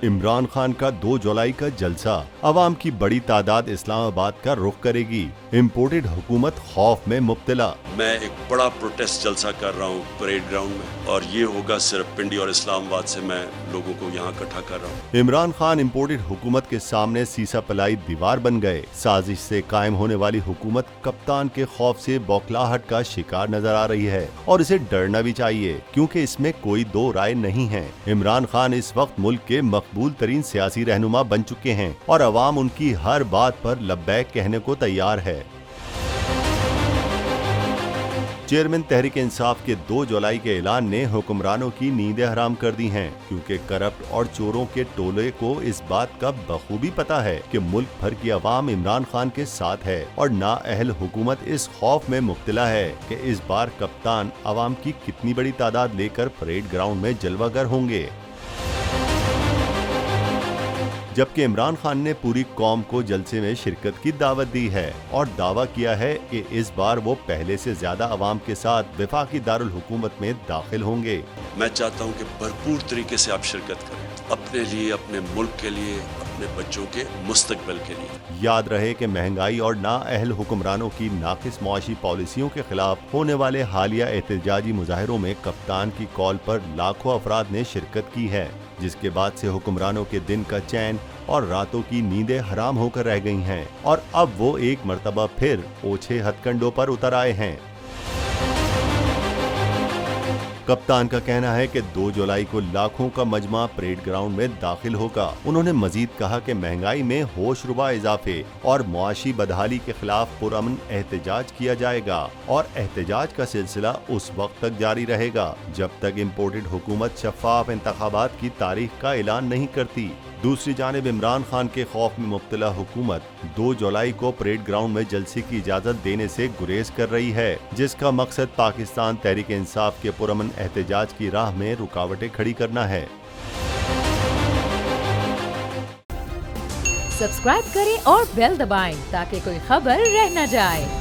इमरान खान का 2 जुलाई का जलसा, अवाम की बड़ी तादाद इस्लामाबाद का रुख करेगी। इम्पोर्टेड हुकूमत खौफ में मुब्तला। मैं एक बड़ा प्रोटेस्ट जलसा कर रहा हूँ परेड ग्राउंड में, और ये होगा सिर्फ पिंडी और इस्लामाबाद से मैं लोगों को यहाँ इकट्ठा कर रहा हूँ। इमरान खान इम्पोर्टेड हुकूमत के सामने सीसा पलाई दीवार बन गए। साजिश से कायम होने वाली हुकूमत कप्तान के खौफ से बौखलाहट का शिकार नजर आ रही है, और इसे डरना भी चाहिए क्योंकि इसमें कोई दो राय नहीं है। इमरान खान इस वक्त मुल्क के मकबूल तरीन सियासी रहनुमा बन चुके हैं और अवाम उनकी हर बात पर लब्बैक कहने को तैयार है। चेयरमैन तहरीक इंसाफ के 2 जुलाई के ऐलान ने हुक्मरानों की नींदें हराम कर दी हैं, क्योंकि करप्ट और चोरों के टोले को इस बात का बखूबी पता है कि मुल्क भर की आवाम इमरान खान के साथ है, और नाअहल हुकूमत इस खौफ में मुब्तला है कि इस बार कप्तान आवाम की कितनी बड़ी तादाद लेकर परेड ग्राउंड में जलवागर होंगे। जबकि इमरान खान ने पूरी कौम को जलसे में शिरकत की दावत दी है और दावा किया है कि इस बार वो पहले से ज्यादा अवाम के साथ वफाकी दारुल हुकूमत में दाखिल होंगे। मैं चाहता हूँ कि भरपूर तरीके से आप शिरकत करें, अपने लिए, अपने मुल्क के लिए, अपने बच्चों के मुस्तकबिल के लिए। याद रहे कि महंगाई और नाअहल हुक्मरानों की नाकिस मुआशी पॉलिसियों के खिलाफ होने वाले हालिया एहतजाजी मुजाहिरों में कप्तान की कॉल पर लाखों अफराद ने शिरकत की है, जिसके बाद से हुक्मरानों के दिन का चैन और रातों की नींदें हराम होकर रह गई हैं, और अब वो एक मर्तबा फिर ओछे हथकंडों पर उतर आए हैं। कप्तान का कहना है कि 2 जुलाई को लाखों का मजमा परेड ग्राउंड में दाखिल होगा। उन्होंने मजीद कहा कि महंगाई में होशरुबा इजाफे और मुआशी बदहाली के खिलाफ पुरअमन एहतजाज किया जाएगा, और एहतजाज का सिलसिला उस वक्त तक जारी रहेगा जब तक इम्पोर्टेड हुकूमत शफाफ इंतखाबात की तारीख का ऐलान नहीं करती। दूसरी जानिब इमरान खान के खौफ में मुब्तला हुकूमत 2 जुलाई को परेड ग्राउंड में जलसे की इजाजत देने से गुरेज कर रही है, जिसका मकसद पाकिस्तान तहरीक इंसाफ के पुरअमन एहतजाज की राह में रुकावटें खड़ी करना है। सब्सक्राइब करें और बेल दबाएं ताकि कोई खबर रह न जाए।